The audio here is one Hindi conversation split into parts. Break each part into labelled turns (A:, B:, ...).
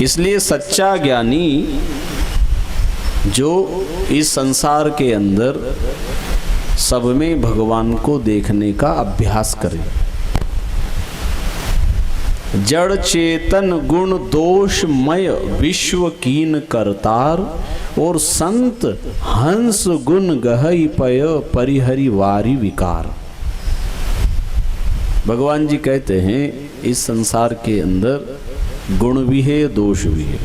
A: इसलिए सच्चा ज्ञानी जो इस संसार के अंदर सब में भगवान को देखने का अभ्यास करे, जड़ चेतन गुण दोषमय विश्व कीन करतार, और संत हंस गुण गहई पय परिहरि वारी विकार। भगवान जी कहते हैं इस संसार के अंदर गुण भी है, दोष भी है,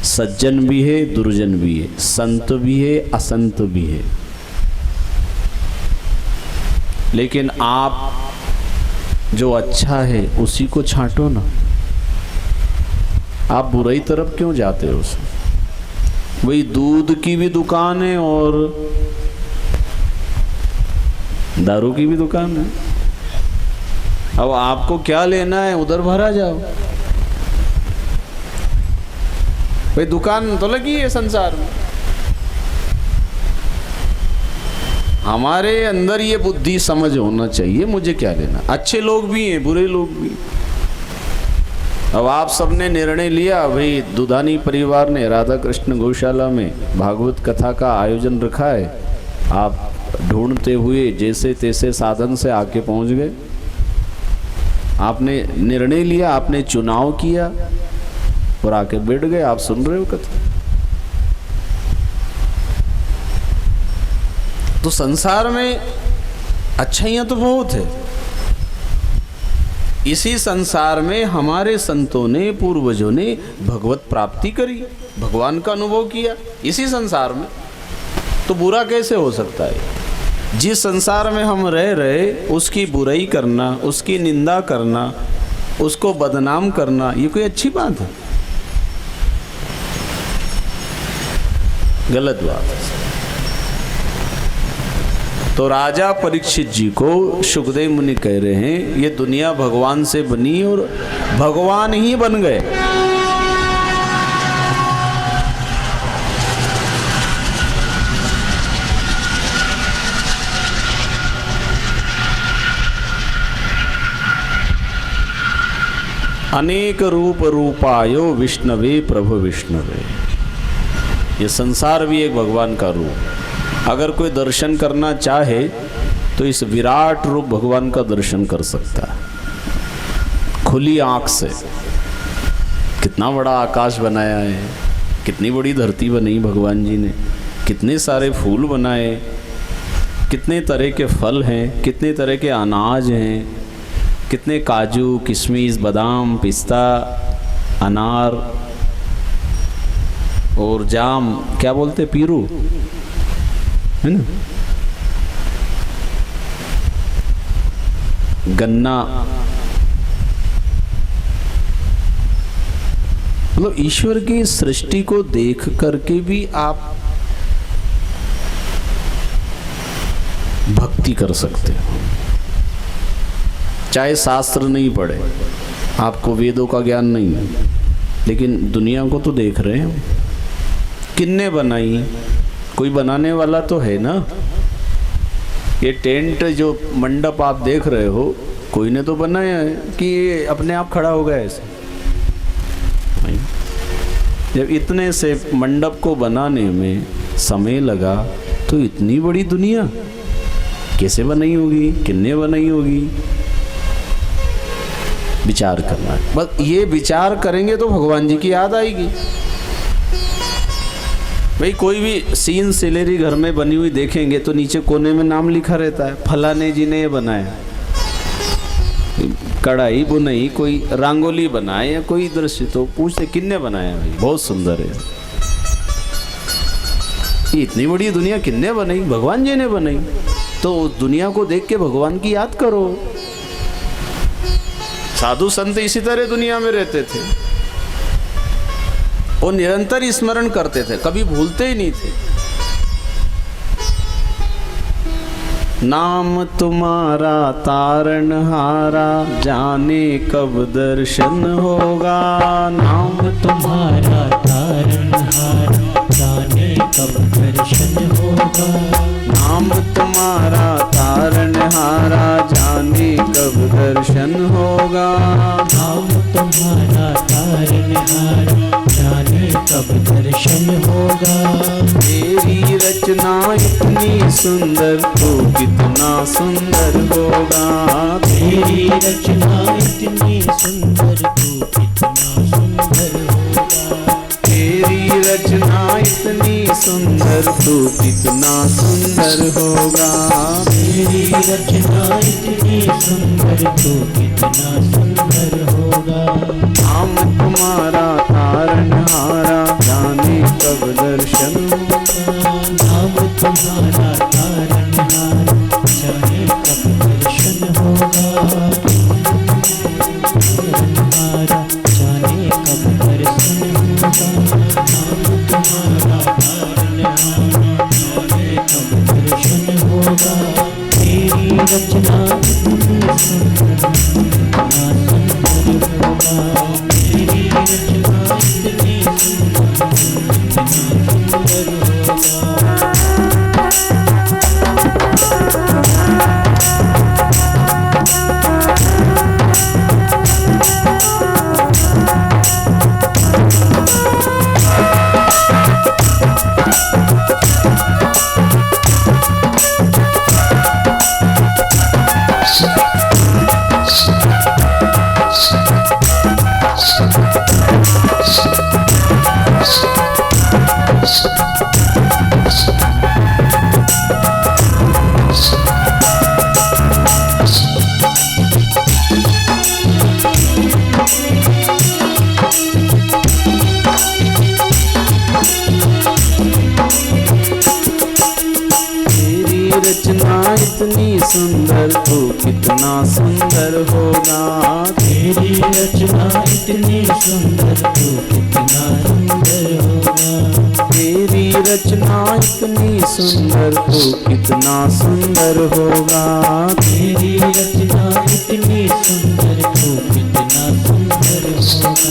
A: सज्जन भी है, दुर्जन भी है, संत भी है, असंत भी है। लेकिन आप जो अच्छा है उसी को छांटो ना। आप बुराई तरफ क्यों जाते हो? वही दूध की भी दुकान है और दारू की भी दुकान है। अब आपको क्या लेना है, उधर भरा जाओ। भाई दुकान तो लगी है संसार में। हमारे अंदर ये बुद्धि समझ होना चाहिए, मुझे क्या लेना। अच्छे लोग भी हैं, बुरे लोग भी। अब आप सबने निर्णय लिया, भाई दुधानी परिवार ने राधा कृष्ण गौशाला में भागवत कथा का आयोजन रखा है, आप ढूंढते हुए जैसे तैसे साधन से आके पहुंच गए। आपने निर्णय लिया, आपने चुनाव किया और आके बैठ गए, आप सुन रहे हो कथा। तो संसार में अच्छाइयाँ तो बहुत है। इसी संसार में हमारे संतों ने, पूर्वजों ने भगवत प्राप्ति करी, भगवान का अनुभव किया इसी संसार में। तो बुरा कैसे हो सकता है? जिस संसार में हम रह रहे उसकी बुराई करना, उसकी निंदा करना, उसको बदनाम करना, ये कोई अच्छी बात है? गलत बात है। तो राजा परीक्षित जी को शुकदेव मुनि कह रहे हैं ये दुनिया भगवान से बनी और भगवान ही बन गए। अनेक रूप रूपायो विष्णवे प्रभु विष्णवे। ये संसार भी एक भगवान का रूप। अगर कोई दर्शन करना चाहे तो इस विराट रूप भगवान का दर्शन कर सकता है खुली आंख से। कितना बड़ा आकाश बनाया है, कितनी बड़ी धरती बनाई भगवान जी ने, कितने सारे फूल बनाए, कितने तरह के फल हैं, कितने तरह के अनाज हैं, कितने काजू किशमिश बादाम पिस्ता अनार और जाम, क्या बोलते, पीरू है ना, गन्ना। मतलब ईश्वर की सृष्टि को देख करके भी आप भक्ति कर सकते हो, चाहे शास्त्र नहीं पढ़े, आपको वेदों का ज्ञान नहीं है, लेकिन दुनिया को तो देख रहे हैं। किन्ने बनाई? कोई बनाने वाला तो है ना। ये टेंट जो मंडप आप देख रहे हो, कोई ने तो बनाया है कि ये अपने आप खड़ा हो गया ऐसे? जब इतने से मंडप को बनाने में समय लगा तो इतनी बड़ी दुनिया कैसे बनाई होगी, किन्ने बनाई होगी? विचार करना है। बस ये विचार करेंगे तो भगवान जी की याद आएगी। भाई कोई भी सीन सिलेरी घर में बनी हुई देखेंगे तो नीचे कोने में नाम लिखा रहता है, फलाने जी ने ये बनाया। कढ़ाई बुनाई, कोई रंगोली बनाए या कोई दृश्य, तो पूछते किन्ने बनाया? भाई बहुत सुंदर है। ये इतनी बड़ी दुनिया किन्ने बनाई? भगवान जी ने बनाई। तो उस दुनिया को देख के भगवान की याद करो। साधु संत इसी तरह दुनिया में रहते थे, वो निरंतर स्मरण करते थे, कभी भूलते ही नहीं थे। नाम तुम्हारा तारनहारा, जाने कब दर्शन होगा।
B: नाम तुम्हारा तारनहारा, जाने कब दर्शन होगा।
A: नाम तुम्हारा तारनहारा, जाने कब दर्शन होगा।
B: नाम तुम्हारा तारनहारा, कब दर्शन होगा।
A: तेरी रचना इतनी सुंदर तो कितना सुंदर होगा।
B: तेरी रचना इतनी सुंदर तो कितना सुंदर होगा।
A: तेरी रचना इतनी सुंदर तो कितना सुंदर होगा।
B: तेरी रचना इतनी सुंदर तो कितना सुंदर होगा।
A: नाम तुम्हारा तारनहारा जाने कब दर्शन होगा।
B: नाम तुम्हारा तारनहार जाने कब दर्शन होगा। तारनहारा जाने कब दर्शन होगा। नाम तुम्हारा तारनहार जाने कब दर्शन होगा। तेरी रचना इतनी सुंदर कितना सुंदर होगा। तेरी रचना इतनी सुंदर कितना सुंदर होगा।
A: रचना इतनी सुंदर तो कितना सुंदर होगा।
B: तेरी रचना इतनी सुंदर तो कितना सुंदर होगा।
A: तेरी रचना इतनी सुंदर तो कितना सुंदर होगा।
B: तेरी रचना इतनी सुंदर तो कितना सुंदर होगा।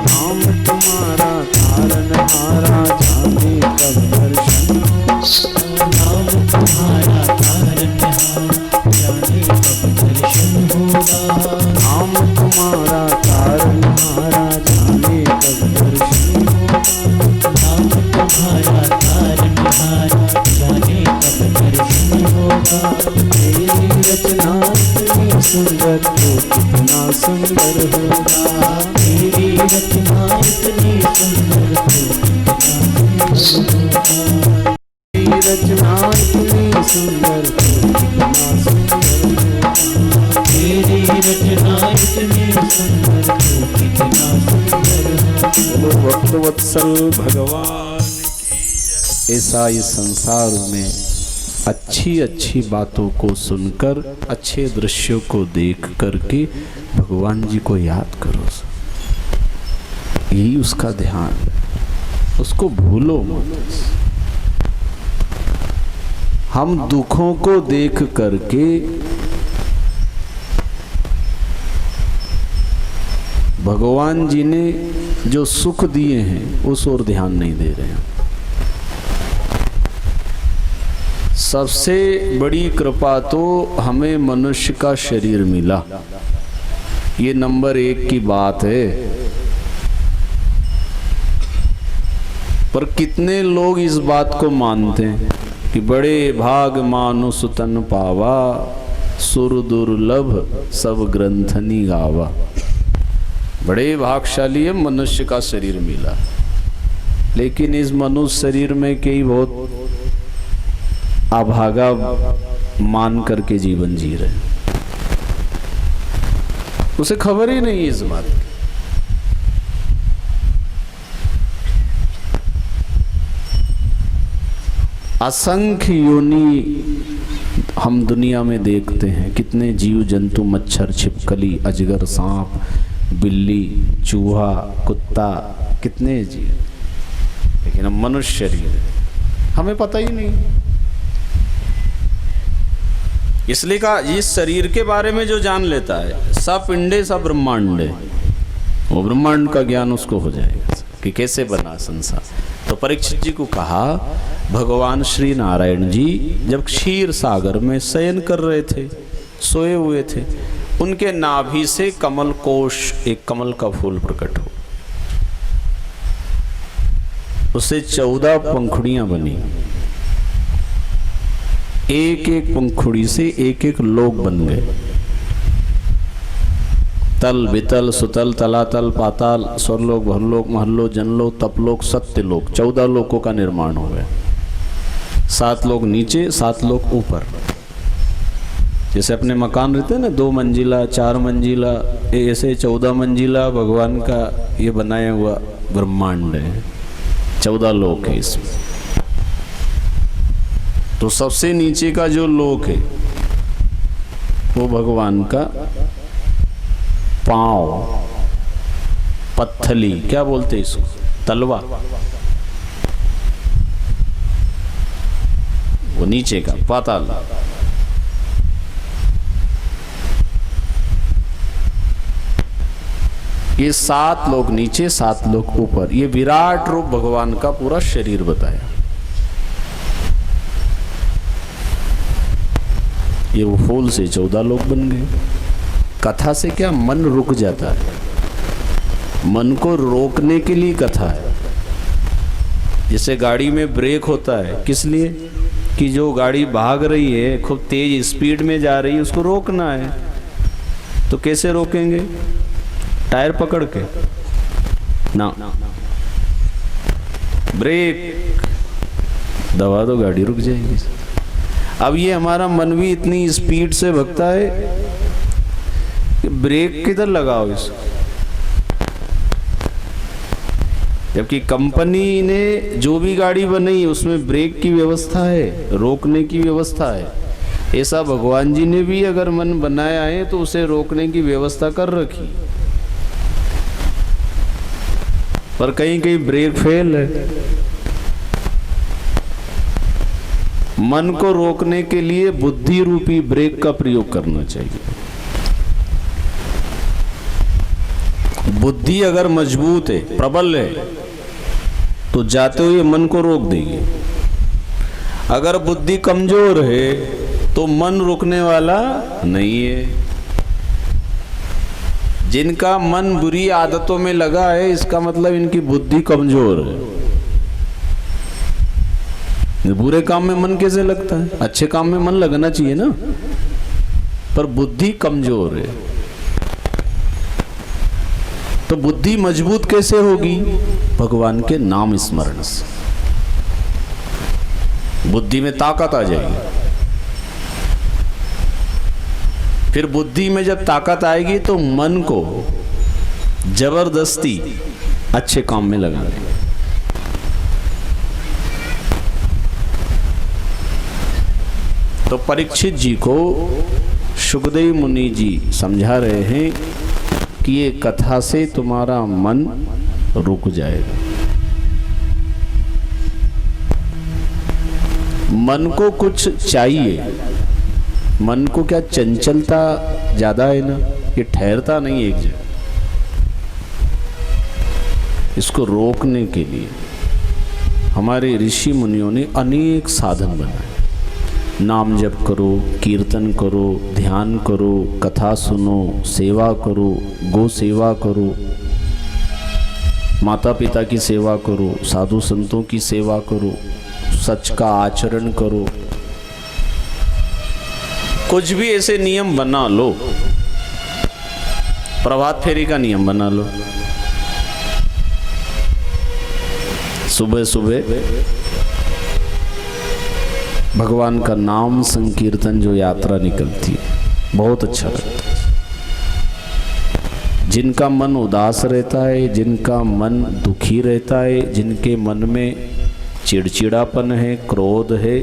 A: नाम तुम्हारा तारनहारा जाने कब दर्शन होगा।
B: नाम तुम्हारा तारनहार जाने कब दर्शन होगा।
A: नाम तुम्हारा तारनहारा जाने कब दर्शन होगा।
B: नाम तुम्हारा तारनहार जाने कब दर्शन होगा।
A: तेरी रचना इतनी सुंदर तो कितना सुंदर होगा।
B: तेरी रचना इतनी सुंदर तो कितना सुंदर होगा।
A: तेरी रचना इतनी सुंदर तो कितना सुंदर होगा।
B: तेरी रचना इतनी सुंदर तो कितना सुंदर होगा।
A: बोलो भक्त वत्सल भगवान की। ऐसा इस संसार में अच्छी अच्छी बातों को सुनकर, अच्छे दृश्यों को देख करके भगवान जी को याद करो। यही उसका ध्यान, उसको भूलो मत। हम दुखों को देख करके भगवान जी ने जो सुख दिए हैं उस ओर ध्यान नहीं दे रहे हैं। सबसे बड़ी कृपा तो हमें मनुष्य का शरीर मिला, ये नंबर 1 की बात है। पर कितने लोग इस बात को मानते हैं कि बड़े भाग मानुष तन पावा, सुर दुर्लभ सब ग्रंथनी गावा। बड़े भागशाली है मनुष्य का शरीर मिला, लेकिन इस मनुष्य शरीर में कई बहुत अभागा मान करके जीवन जी रहे, उसे खबर ही नहीं इस बात की। असंख्य योनि हम दुनिया में देखते हैं, कितने जीव जंतु, मच्छर, छिपकली, अजगर, सांप, बिल्ली, चूहा, कुत्ता, कितने जीव, लेकिन हम मनुष्य शरीर हमें पता ही नहीं। इसलिए कहा इस शरीर के बारे में जो जान लेता है, सब पिंडे सब ब्रह्मांड है, वो ब्रह्मांड का ज्ञान उसको हो जाएगा कि कैसे बना संसार। तो परीक्षित जी को कहा, भगवान श्री नारायण जी जब क्षीर सागर में शयन कर रहे थे, सोए हुए थे, उनके नाभि से कमल कोश, एक कमल का फूल प्रकट हो। उससे 14 पंखुड़ियां बनी। एक एक पंखुड़ी से एक एक लोक बन गए। तल, वितल, सुतल, तलातल, पाताल, स्वर्लोक, भरलोक, महलोक, जनलोक, तपलोक, सत्यलोक, 14 लोकों का निर्माण हो गया। 7 लोग नीचे, 7 लोग ऊपर। जैसे अपने मकान रहते हैं ना, 2 मंजिला, 4 मंजिला, ऐसे 14 मंजिला भगवान का ये बनाया हुआ ब्रह्मांड है। 14 लोक है इसमें। तो सबसे नीचे का जो लोक है वो भगवान का पांव, पत्थली, क्या बोलते हैं इसको, तलवा, वो नीचे का पाताल। ये 7 लोग नीचे, 7 लोग ऊपर। ये विराट रूप भगवान का पूरा शरीर बताया। ये वो फूल से 14 लोग बन गए। कथा से क्या मन रुक जाता है, मन को रोकने के लिए कथा है। जैसे गाड़ी में ब्रेक होता है, किस लिए? कि जो गाड़ी भाग रही है, खूब तेज स्पीड में जा रही है, उसको रोकना है। तो कैसे रोकेंगे? टायर पकड़ के ना, ब्रेक दबा दो, गाड़ी रुक जाएगी। अब ये हमारा मन भी इतनी स्पीड से भगता है कि ब्रेक किधर लगाओ इसको। जबकि कंपनी ने जो भी गाड़ी बनाई उसमें ब्रेक की व्यवस्था है, रोकने की व्यवस्था है। ऐसा भगवान जी ने भी अगर मन बनाया है तो उसे रोकने की व्यवस्था कर रखी। पर कहीं कहीं ब्रेक फेल है। मन को रोकने के लिए बुद्धि रूपी ब्रेक का प्रयोग करना चाहिए। बुद्धि अगर मजबूत है, प्रबल है, तो जाते हुए मन को रोक देगी। अगर बुद्धि कमजोर है तो मन रुकने वाला नहीं है। जिनका मन बुरी आदतों में लगा है, इसका मतलब इनकी बुद्धि कमजोर है। बुरे काम में मन कैसे लगता है? अच्छे काम में मन लगना चाहिए ना, पर बुद्धि कमजोर है। तो बुद्धि मजबूत कैसे होगी? भगवान के नाम स्मरण से बुद्धि में ताकत आ जाएगी। फिर बुद्धि में जब ताकत आएगी तो मन को जबरदस्ती अच्छे काम में लगाएंगे। तो परीक्षित जी को शुकदेव मुनि जी समझा रहे हैं कि ये कथा से तुम्हारा मन रुक जाएगा। मन को कुछ चाहिए। मन को क्या चंचलता ज्यादा है ना, ये ठहरता नहीं एक जगह। इसको रोकने के लिए हमारे ऋषि मुनियों ने अनेक साधन बनाए। नाम जप करो, कीर्तन करो, ध्यान करो, कथा सुनो, सेवा करो, गो सेवा करो, माता पिता की सेवा करो, साधु संतों की सेवा करो, सच का आचरण करो। कुछ भी ऐसे नियम बना लो। प्रभात फेरी का नियम बना लो। सुबह सुबह भगवान का नाम संकीर्तन जो यात्रा निकलती है, बहुत अच्छा लगता है। जिनका मन उदास रहता है, जिनका मन दुखी रहता है, जिनके मन में चिड़चिड़ापन है, क्रोध है,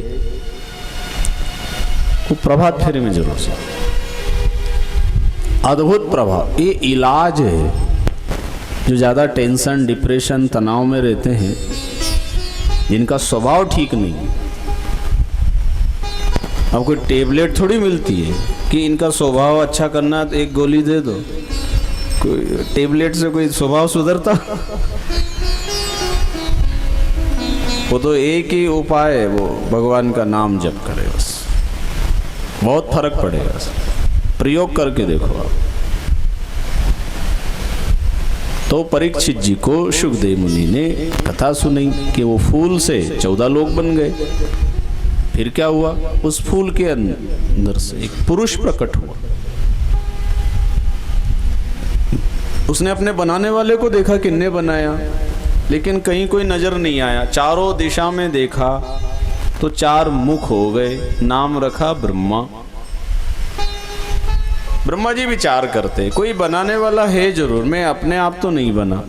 A: वो प्रभात फेरी में जरूर से। अद्भुत प्रभाव। ये इलाज है। जो ज़्यादा टेंशन, डिप्रेशन, तनाव में रहते हैं, जिनका स्वभाव ठीक नहीं है, अब कोई टेबलेट थोड़ी मिलती है कि इनका स्वभाव अच्छा करना तो एक गोली दे दो। कोई टेबलेट से कोई स्वभाव सुधरता? वो तो एक ही उपाय है, वो भगवान का नाम जप करे, बस बहुत फर्क पड़ेगा। प्रयोग करके देखो आप। तो परीक्षित जी को सुखदेव मुनि ने कथा सुनाई कि वो फूल से 14 लोग बन गए। फिर क्या हुआ, उस फूल के अंदर से एक पुरुष प्रकट हुआ। उसने अपने बनाने वाले को देखा किसने बनाया, लेकिन कहीं कोई नजर नहीं आया। चारों दिशा में देखा तो 4 मुख हो गए। नाम रखा ब्रह्मा। ब्रह्मा जी विचार करते, कोई बनाने वाला है जरूर, मैं अपने आप तो नहीं बना,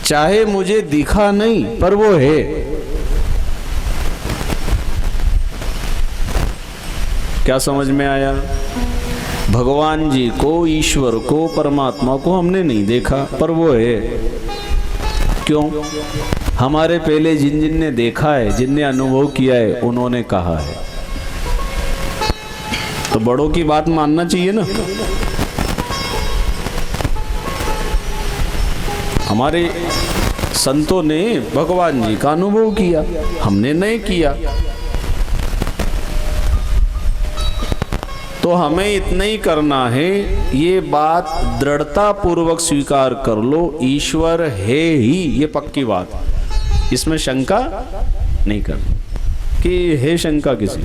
A: चाहे मुझे दिखा नहीं पर वो है। क्या समझ में आया? भगवान जी को, ईश्वर को, परमात्मा को हमने नहीं देखा पर वो है। क्यों? हमारे पहले जिन जिन ने देखा है, जिनने अनुभव किया है, उन्होंने कहा है। तो बड़ों की बात मानना चाहिए ना। हमारे संतों ने भगवान जी का अनुभव किया, हमने नहीं किया। तो हमें इतना ही करना है, ये बात दृढ़ता पूर्वक स्वीकार कर लो, ईश्वर है ही, ये पक्की बात। इसमें शंका नहीं करना कि है शंका किसी।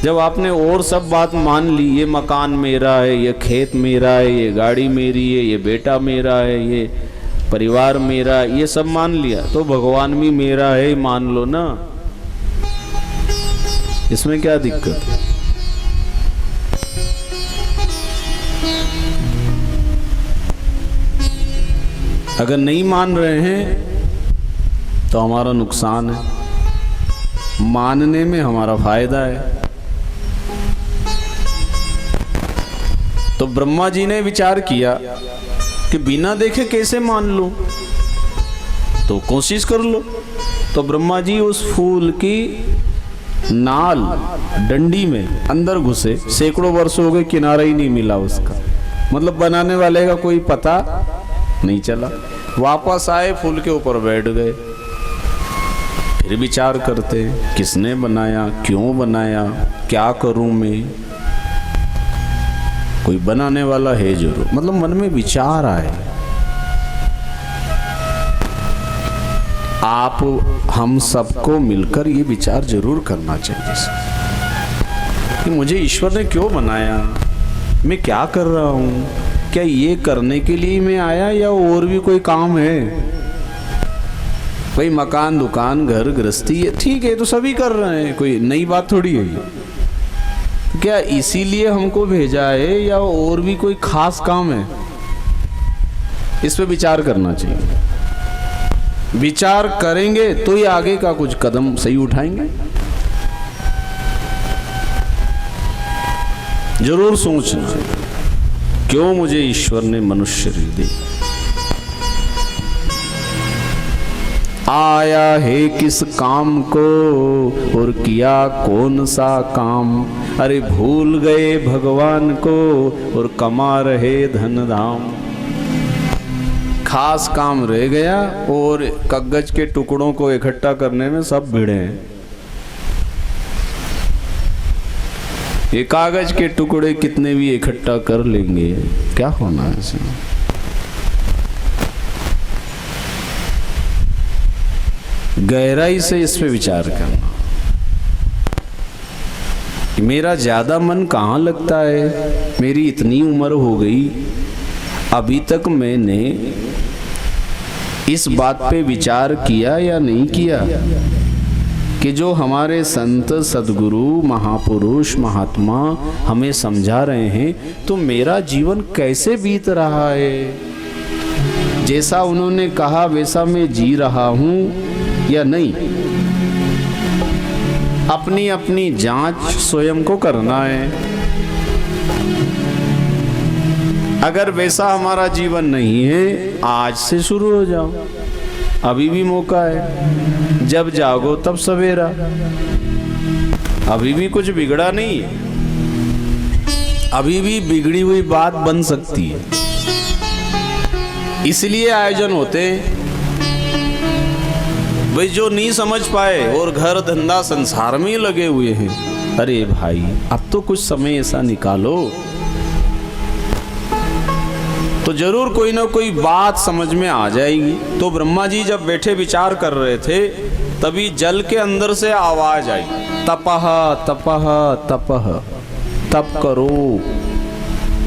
A: जब आपने और सब बात मान ली, ये मकान मेरा है, ये खेत मेरा है, ये गाड़ी मेरी है, ये बेटा मेरा है, ये परिवार मेरा, ये सब मान लिया, तो भगवान भी मेरा है मान लो ना। इसमें क्या दिक्कत है? अगर नहीं मान रहे हैं तो हमारा नुकसान है, मानने में हमारा फायदा है। तो ब्रह्मा जी ने विचार किया कि बिना देखे कैसे मान लूं, तो कोशिश कर लो। तो ब्रह्मा जी उस फूल की नाल डंडी में अंदर घुसे, सैकड़ों वर्ष हो गए, किनारा ही नहीं मिला उसका, मतलब बनाने वाले का कोई पता नहीं चला। वापस आए, फूल के ऊपर बैठ गए। फिर विचार करते, किसने बनाया, क्यों बनाया, क्या करूं मैं। कोई बनाने वाला है जरूर, मतलब मन में विचार आए। आप हम सबको मिलकर ये विचार जरूर करना चाहिए कि मुझे ईश्वर ने क्यों बनाया, मैं क्या कर रहा हूं, क्या ये करने के लिए मैं आया या और भी कोई काम है। भाई मकान, दुकान, घर, गृहस्थी, ये ठीक है, तो सभी कर रहे हैं, कोई नई बात थोड़ी है। क्या इसीलिए हमको भेजा है या और भी कोई खास काम है? इस पे विचार करना चाहिए। विचार करेंगे तो ही आगे का कुछ कदम सही उठाएंगे। जरूर सोचना, क्यों मुझे ईश्वर ने मनुष्य शरीर दी, आया है किस काम को और किया कौन सा काम। अरे भूल गए भगवान को और कमा रहे धन धाम। खास काम रह गया और कागज के टुकड़ों को इकट्ठा करने में सब भिड़े हैं। ये कागज के टुकड़े कितने भी इकट्ठा कर लेंगे, क्या होना है इसमें? गहराई से इस पे विचार करना। मेरा ज्यादा मन कहाँ लगता है? मेरी इतनी उम्र हो गई, अभी तक मैंने इस बात पे विचार किया या नहीं किया कि जो हमारे संत, सद्गुरु, महापुरुष, महात्मा हमें समझा रहे हैं, तो मेरा जीवन कैसे बीत रहा है? जैसा उन्होंने कहा वैसा मैं जी रहा हूं या नहीं? अपनी अपनी जांच स्वयं को करना है। अगर वैसा हमारा जीवन नहीं है, आज से शुरू हो जाओ, अभी भी मौका है। जब जागो तब सवेरा, अभी भी कुछ बिगड़ा नहीं है, अभी भी बिगड़ी हुई बात बन सकती है। इसलिए आयोजन होते हैं। भाई जो नहीं समझ पाए और घर धंधा संसार में लगे हुए हैं, अरे भाई अब तो कुछ समय ऐसा निकालो तो जरूर कोई ना कोई बात समझ में आ जाएगी। तो ब्रह्मा जी जब बैठे विचार कर रहे थे तभी जल के अंदर से आवाज आई, तपह तपह तपह, तप करो।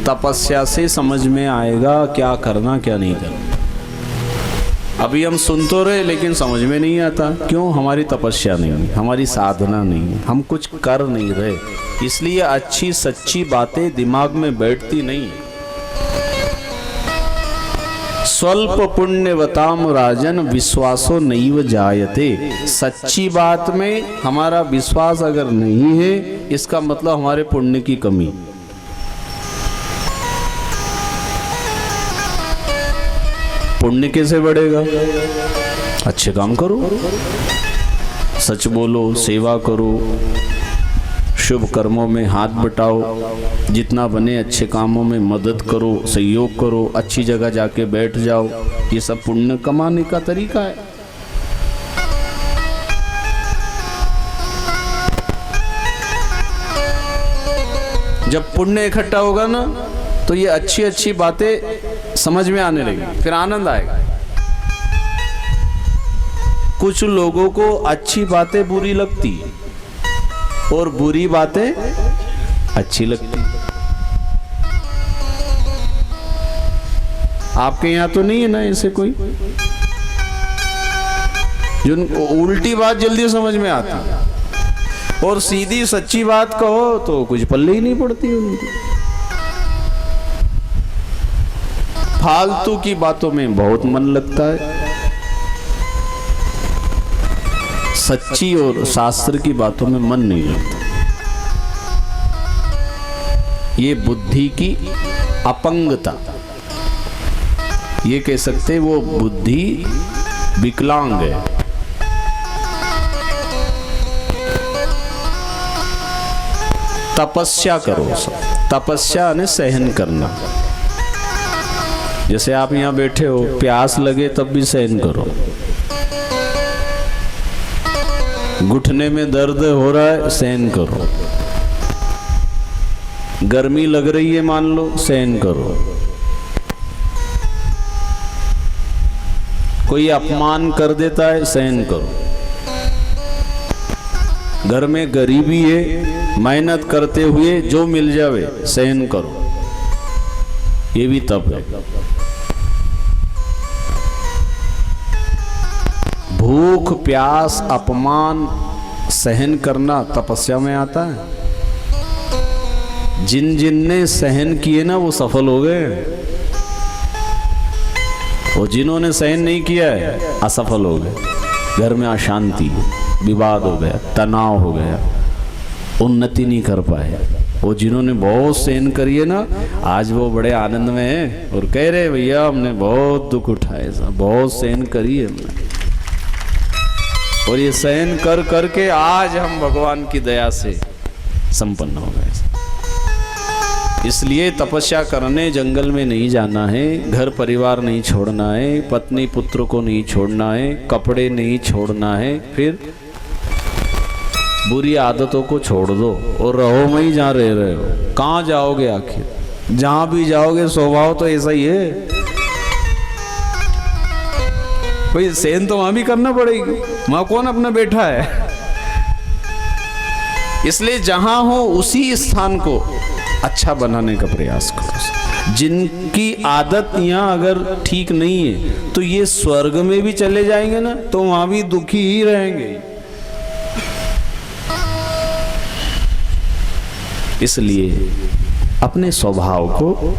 A: तपस्या से समझ में आएगा क्या करना क्या नहीं करना। अभी हम सुन तो रहे लेकिन समझ में नहीं आता। क्यों? हमारी तपस्या नहीं, हमारी साधना नहीं, हम कुछ कर नहीं रहे, इसलिए अच्छी सच्ची बातें दिमाग में बैठती नहीं। स्वल्प पुण्यवताम राजन विश्वासो नैव जायते। सच्ची बात में हमारा विश्वास अगर नहीं है इसका मतलब हमारे पुण्य की कमी। पुण्य कैसे बढ़ेगा? अच्छे काम करो, सच बोलो, सेवा करो, शुभ कर्मों में हाथ बटाओ, जितना बने अच्छे कामों में मदद करो, सहयोग करो, अच्छी जगह जाके बैठ जाओ। ये सब पुण्य कमाने का तरीका है। जब पुण्य इकट्ठा होगा ना तो ये अच्छी अच्छी बातें समझ में आने लगेगी, फिर आनंद आएगा। कुछ लोगों को अच्छी बातें बुरी लगती और बुरी बातें अच्छी लगती। आपके यहां तो नहीं है ना ऐसे कोई जिनको उल्टी बात जल्दी समझ में आती और सीधी सच्ची बात कहो तो कुछ पल्ले ही नहीं पड़ती उनको। फालतू की बातों में बहुत मन लगता है, सच्ची और शास्त्र की बातों में मन नहीं लगता। ये बुद्धि की अपंगता, ये कह सकते वो बुद्धि विकलांग है। तपस्या करो। तपस्या ने सहन करना। जैसे आप यहां बैठे हो, प्यास लगे तब भी सहन करो। घुटने में दर्द हो रहा है, सहन करो। गर्मी लग रही है मान लो, सहन करो। कोई अपमान कर देता है, सहन करो। घर में गरीबी है, मेहनत करते हुए जो मिल जावे सहन करो। ये भी तप है। भूख प्यास अपमान सहन करना तपस्या में आता है। जिन जिन ने सहन किए ना वो सफल हो गए, और जिन्होंने सहन नहीं किया है असफल हो गए। घर में अशांति, विवाद हो गया, तनाव हो गया, उन्नति नहीं कर पाए। वो जिन्होंने बहुत सहन करी है ना, आज वो बड़े आनंद में हैं और कह रहे भैया हमने बहुत दुख उठाए, बहुत सहन करी है हमने, और ये सहन कर करके आज हम भगवान की दया से संपन्न हो गए। इसलिए तपस्या करने जंगल में नहीं जाना है, घर परिवार नहीं छोड़ना है, पत्नी पुत्र को नहीं छोड़ना है, कपड़े नहीं छोड़ना है, फिर बुरी आदतों को छोड़ दो और रहो में ही जहाँ रह रहे हो। कहाँ जाओगे आखिर? जहाँ भी जाओगे स्वभाव तो ऐसा ही है भाई, सहन तो वहां भी करना पड़ेगी, वहां कौन अपना बैठा है। इसलिए जहां हो उसी स्थान को अच्छा बनाने का प्रयास करो। जिनकी आदत यहाँ अगर ठीक नहीं है तो ये स्वर्ग में भी चले जाएंगे ना तो वहां भी दुखी ही रहेंगे। इसलिए अपने स्वभाव को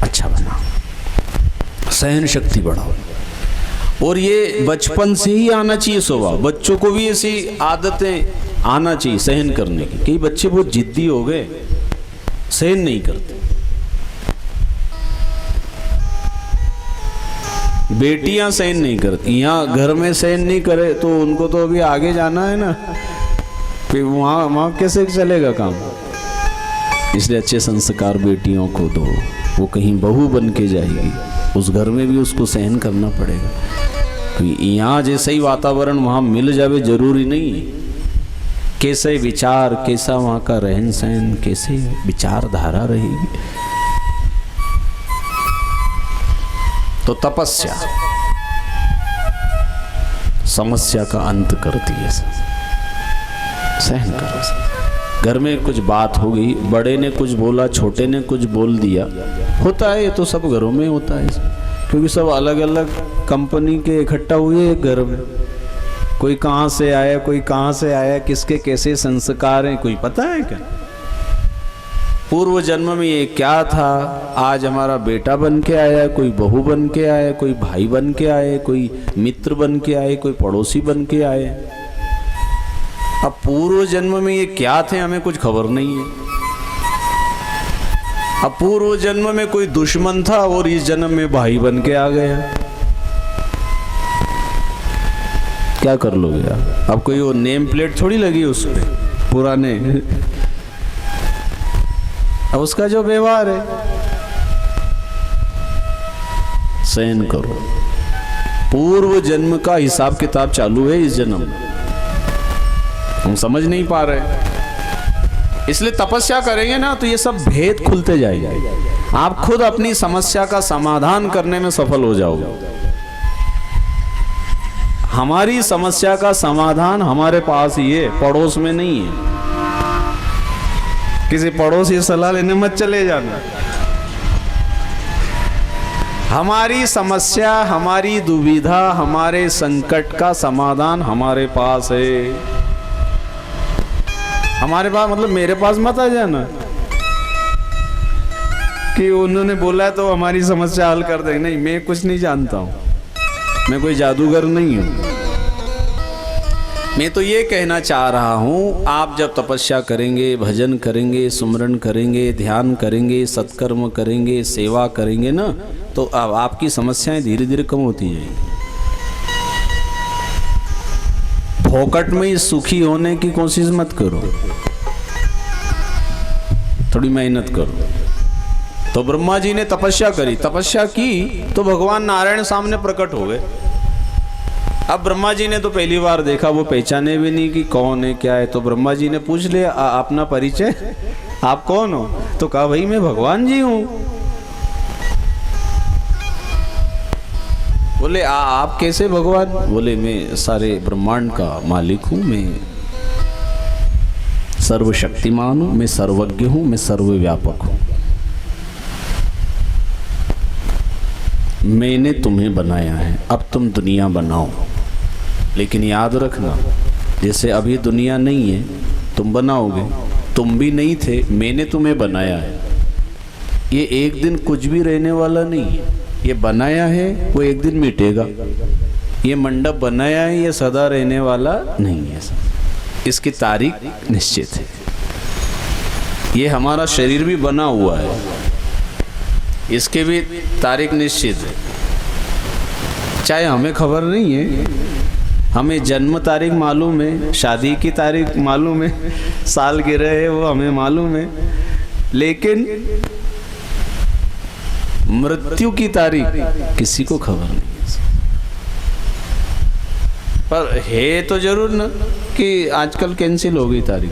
A: अच्छा बनाओ, सहन शक्ति बढ़ाओ, और ये बचपन से ही आना चाहिए स्वभाव। बच्चों को भी ऐसी आदतें आना चाहिए सहन करने की। कई बच्चे बहुत जिद्दी हो गए, सहन नहीं करते। बेटियां सहन नहीं करती, यहाँ घर में सहन नहीं करे तो उनको तो अभी आगे जाना है ना, फिर वहाँ कैसे चलेगा काम। इसलिए अच्छे संस्कार बेटियों को दो, वो कहीं बहू बन के जाएगी, उस घर में भी उसको सहन करना पड़ेगा। तो यहाँ जैसे ही वातावरण वहाँ मिल जावे जरूरी नहीं। कैसे विचार, कैसा वहाँ का रहन सहन, कैसे विचारधारा रहेगी। तो तपस्या समस्या का अंत करती है। सहन करो। घर में कुछ बात हो गई, बड़े ने कुछ बोला, छोटे ने कुछ बोल दिया, होता है, ये तो सब घरों में होता है, क्योंकि सब अलग अलग कंपनी के इकट्ठा हुए एक घर में। कोई कहाँ से आया, कोई कहाँ से आया, किसके कैसे संस्कार हैं, कोई पता है क्या? पूर्व जन्म में ये क्या था, आज हमारा बेटा बन के आया, कोई बहू बन के आया, कोई भाई बन के आए, कोई मित्र बन के आए, कोई पड़ोसी बन के आए। अब पूर्व जन्म में ये क्या थे हमें कुछ खबर नहीं है। अब पूर्व जन्म में कोई दुश्मन था और इस जन्म में भाई बन के आ गया, क्या कर लोगे आप? अब कोई वो नेम प्लेट थोड़ी लगी उस पे पुराने, अब उसका जो व्यवहार है। सहन करो। पूर्व जन्म का हिसाब किताब चालू है इस जन्म में, हम समझ नहीं पा रहे। इसलिए तपस्या करेंगे ना तो ये सब भेद खुलते जाएंगे। आप खुद अपनी समस्या का समाधान करने में सफल हो जाओगे। हमारी समस्या का समाधान हमारे पास ही है, पड़ोस में नहीं है। किसी पड़ोस की सलाह लेने मत चले जाना। हमारी समस्या, हमारी दुविधा, हमारे संकट का समाधान हमारे पास है। हमारे पास मतलब मेरे पास मत आ जाना कि उन्होंने बोला है तो हमारी समस्या हल कर देंगे। नहीं, मैं कुछ नहीं जानता हूं, मैं कोई जादूगर नहीं हूं। मैं तो ये कहना चाह रहा हूं, आप जब तपस्या करेंगे, भजन करेंगे, सुमरन करेंगे, ध्यान करेंगे, सत्कर्म करेंगे, सेवा करेंगे ना, तो अब आपकी समस्याएं धीरे धीरे कम होती जाएंगी। फोकट में सुखी होने की कोशिश मत करो, थोड़ी मेहनत करो। तो ब्रह्मा जी ने तपस्या करी, तपस्या की तो भगवान नारायण सामने प्रकट हो गए। अब ब्रह्मा जी ने तो पहली बार देखा, वो पहचाने भी नहीं कि कौन है क्या है। तो ब्रह्मा जी ने पूछ लिया अपना परिचय, आप कौन हो? तो कहा भाई मैं भगवान जी हूं। बोले आप कैसे भगवान? बोले मैं सारे ब्रह्मांड का मालिक हूं, मैं सर्वशक्तिमान हूं, मैं सर्वज्ञ हूं, मैं सर्वव्यापक हूं। मैंने तुम्हें बनाया है, अब तुम दुनिया बनाओ। लेकिन याद रखना, जैसे अभी दुनिया नहीं है तुम बनाओगे, तुम भी नहीं थे, मैंने तुम्हें बनाया है। ये एक दिन कुछ भी रहने वाला नहीं है। ये बनाया है वो एक दिन मिटेगा। ये मंडप बनाया है ये सदा रहने वाला नहीं है, इसकी तारीख निश्चित है। ये हमारा शरीर भी बना हुआ है, इसके भी तारीख निश्चित है। चाहे हमें खबर नहीं है, हमें जन्म तारीख मालूम है, शादी की तारीख मालूम है, साल गिरह है वो हमें मालूम है, लेकिन मृत्यु की तारीख किसी को खबर नहीं है। पर है तो जरूर ना कि आजकल कैंसिल हो गई तारीख।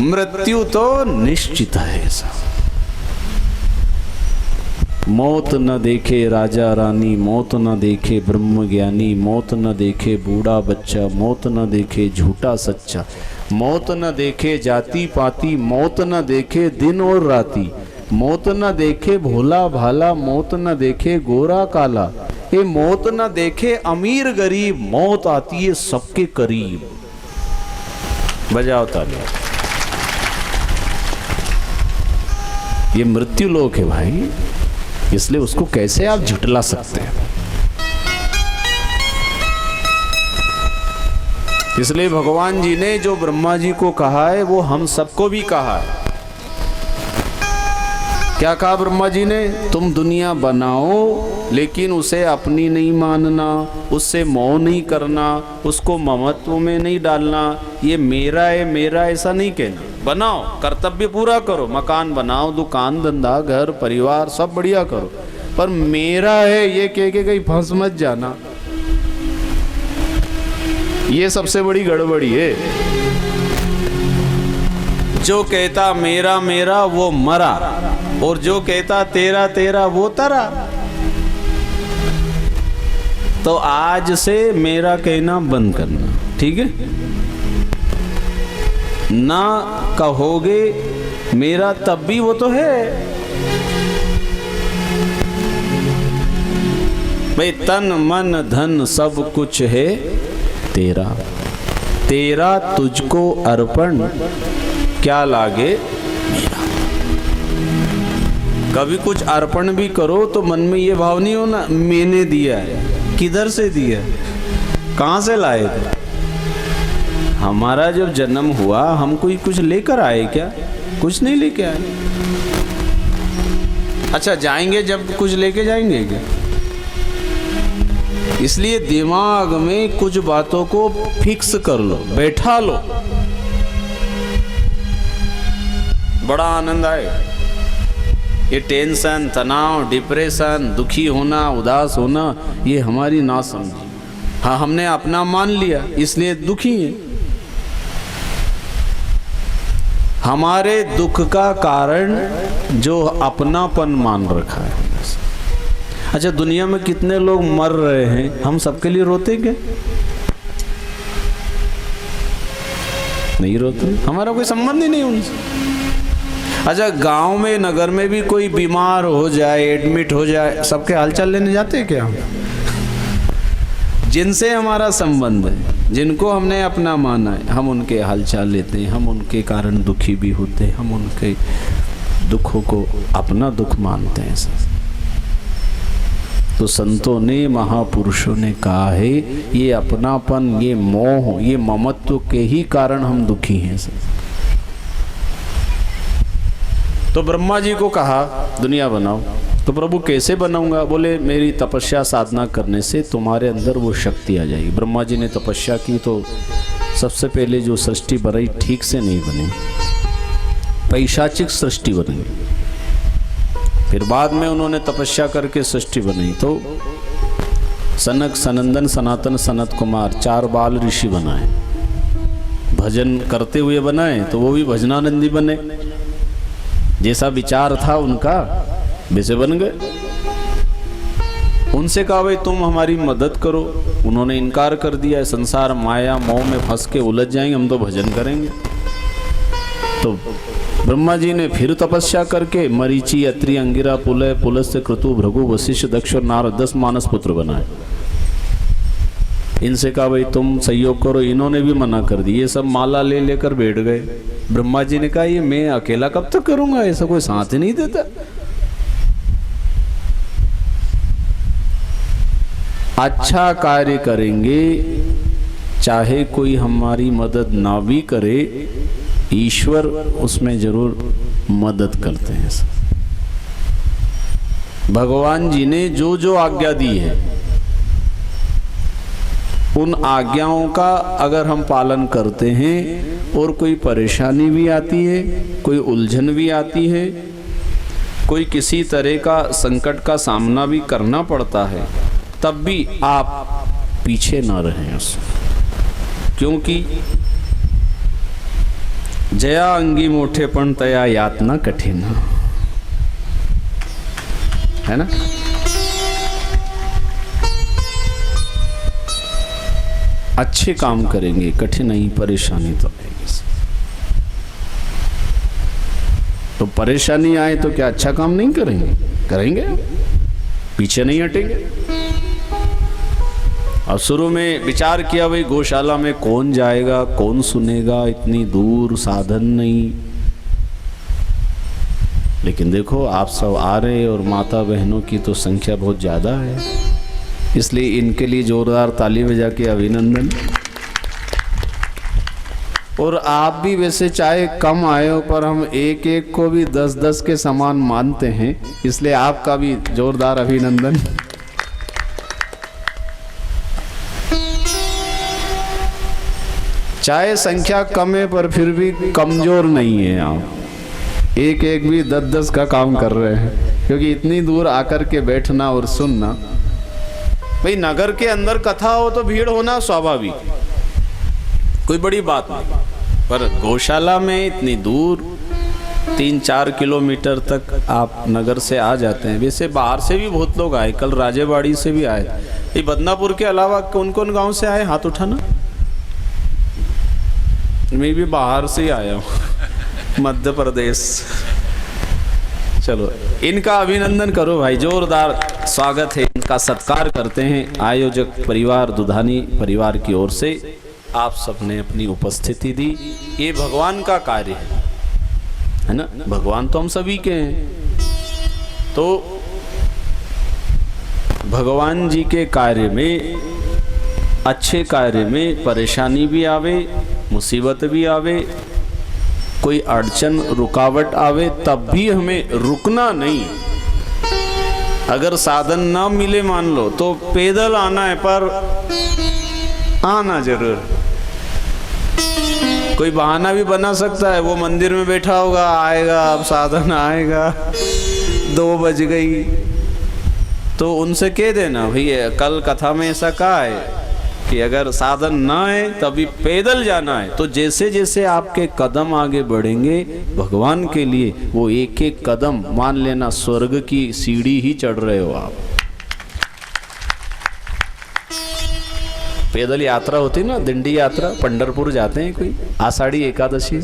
A: मृत्यु तो निश्चित है ऐसा। मौत न देखे राजा रानी, मौत न देखे ब्रह्म ज्ञानी, मौत न देखे बूढ़ा बच्चा, मौत न देखे झूठा सच्चा, मौत न देखे जाति पाति, मौत न देखे दिन और राती, मौत न देखे भोला भाला, मौत न देखे गोरा काला, ये मौत न देखे अमीर गरीब, मौत आती है सबके करीब। बजाओ तालियां। ये मृत्यु लोक है भाई, इसलिए उसको कैसे आप झुटला सकते हैं। इसलिए भगवान जी ने जो ब्रह्मा जी को कहा है वो हम सबको भी कहा है। क्या कहा ब्रह्मा जी ने? तुम दुनिया बनाओ लेकिन उसे अपनी नहीं मानना, उससे मोह नहीं करना, उसको ममत्व में नहीं डालना। ये मेरा है मेरा ऐसा नहीं कहना। बनाओ, कर्तव्य पूरा करो, मकान बनाओ, दुकान धंधा घर परिवार सब बढ़िया करो, पर मेरा है ये कह के कहीं फंस मत जाना। ये सबसे बड़ी गड़बड़ी है। जो कहता मेरा मेरा वो मरा, और जो कहता तेरा तेरा वो तरा। तो आज से मेरा कहना बंद करना, ठीक है? ना कहोगे मेरा तब भी वो तो है भाई, तन मन धन सब कुछ है तेरा, तेरा तुझको अर्पण क्या लागे मेरा। कभी कुछ अर्पण भी करो तो मन में ये भाव नहीं होना मैंने दिया है, किधर से दिया, कहां से लाए थे? हमारा जब जन्म हुआ हम कोई कुछ लेकर आए क्या? कुछ नहीं लेके आए। अच्छा जाएंगे जब कुछ लेके जाएंगे क्या? इसलिए दिमाग में कुछ बातों को फिक्स कर लो, बैठा लो, बड़ा आनंद आएगा। ये टेंशन, तनाव, डिप्रेशन, दुखी होना, उदास होना, ये हमारी नासमझी। हाँ हमने अपना मान लिया इसलिए दुखी है। हमारे दुख का कारण जो अपनापन मान रखा है। अच्छा दुनिया में कितने लोग मर रहे हैं, हम सबके लिए रोते क्या? नहीं रोते, हमारा कोई संबंध ही नहीं उनसे। अच्छा गांव में नगर में भी कोई बीमार हो जाए, एडमिट हो जाए, सबके हालचाल लेने जाते हैं क्या हम? जिनसे हमारा संबंध है, जिनको हमने अपना माना है, हम उनके हालचाल लेते हैं, हम उनके कारण दुखी भी होते हैं, हम उनके दुखों को अपना दुख मानते हैं। तो संतों ने, महापुरुषों ने कहा है ये अपनापन, ये मोह, ये ममत्व के ही कारण हम दुखी हैं सब। तो ब्रह्मा जी को कहा दुनिया बनाओ। तो प्रभु कैसे बनाऊंगा? बोले मेरी तपस्या साधना करने से तुम्हारे अंदर वो शक्ति आ जाएगी। ब्रह्मा जी ने तपस्या की तो सबसे पहले जो सृष्टि बनाई ठीक से नहीं बनी, पैशाचिक सृष्टि बनी। फिर बाद में उन्होंने तपस्या करके सृष्टि बनाई। तो सनक, सनंदन, सनातन, सनत कुमार 4 बाल ऋषि बनाए, भजन करते हुए बनाए, तो वो भी भजनानंदी बने। जैसा विचार था उनका वैसे बन गए। उनसे कहा भाई तुम हमारी मदद करो, उन्होंने इनकार कर दिया। संसार माया मोह में फंस के उलझ जाएंगे, हम तो भजन करेंगे। तो ब्रह्मा जी ने फिर तपस्या करके मरीचि, अत्रि, अंगिरा, पुलय, पुलस्त्य, क्रतु, भृगु, वशिष्ठ, दक्ष और नारद 10 मानस पुत्र बनाए। इनसे कहा भाई तुम सहयोग करो, इन्होंने भी मना कर दी। ये सब माला ले लेकर बैठ गए। ब्रह्मा जी ने कहा ये मैं अकेला कब तक करूंगा, ऐसा कोई साथ ही नहीं देता। अच्छा कार्य करेंगे, चाहे कोई हमारी मदद ना भी करे, ईश्वर उसमें जरूर मदद करते हैं। भगवान जी ने जो जो आज्ञा दी है, उन आज्ञाओं का अगर हम पालन करते हैं और कोई परेशानी भी आती है, कोई उलझन भी आती है, कोई किसी तरह का संकट का सामना भी करना पड़ता है, तब भी आप पीछे ना रहें उसमें। क्योंकि जया अंगी मोठेपण तया यातना कठिन है ना। अच्छे काम करेंगे, कठिनाई परेशानी तो आएगी। तो परेशानी आए तो क्या अच्छा काम नहीं करेंगे? करेंगे, पीछे नहीं हटेंगे। और शुरू में विचार किया भाई गौशाला में कौन जाएगा, कौन सुनेगा, इतनी दूर, साधन नहीं। लेकिन देखो आप सब आ रहे और माता बहनों की तो संख्या बहुत ज़्यादा है, इसलिए इनके लिए जोरदार ताली बजा के अभिनंदन। और आप भी वैसे चाहे कम आए हो, पर हम एक एक को भी 10-10 के समान मानते हैं, इसलिए आपका भी जोरदार अभिनंदन। चाहे संख्या कम है पर फिर भी कमजोर नहीं है आप, एक एक भी 10-10 का काम कर रहे हैं। क्योंकि इतनी दूर आकर के बैठना और सुनना, भाई नगर के अंदर कथा हो तो भीड़ होना स्वाभाविक, कोई बड़ी बात नहीं, पर गौशाला में इतनी दूर 3-4 किलोमीटर तक आप नगर से आ जाते हैं। वैसे बाहर से भी बहुत लोग आए, कल राजेवाड़ी से भी आए। ये बदनापुर के अलावा कौन कौन गांव से आए, हाथ उठाना। मैं भी बाहर से ही आया हूँ, मध्य प्रदेश। चलो इनका अभिनंदन करो भाई, जोरदार स्वागत है, इनका सत्कार करते हैं। आयोजक परिवार दुधानी परिवार की ओर से आप सबने अपनी उपस्थिति दी। ये भगवान का कार्य है ना, भगवान तो हम सभी के हैं। तो भगवान जी के कार्य में, अच्छे कार्य में परेशानी भी आवे, मुसीबत भी आवे, कोई अड़चन रुकावट आवे, तब भी हमें रुकना नहीं। अगर साधन ना मिले मान लो तो पैदल आना है, पर आना जरूर। कोई बहाना भी बना सकता है, वो मंदिर में बैठा होगा, आएगा, अब साधन आएगा, 2 बज गई, तो उनसे कह देना भैया कल कथा में ऐसा कहा है कि अगर साधन ना है तभी पैदल जाना है। तो जैसे जैसे आपके कदम आगे बढ़ेंगे भगवान के लिए, वो एक एक कदम मान लेना स्वर्ग की सीढ़ी ही चढ़ रहे हो आप। पैदल यात्रा होती ना, दिंडी यात्रा, पंढरपुर जाते हैं कोई आषाढ़ी एकादशी,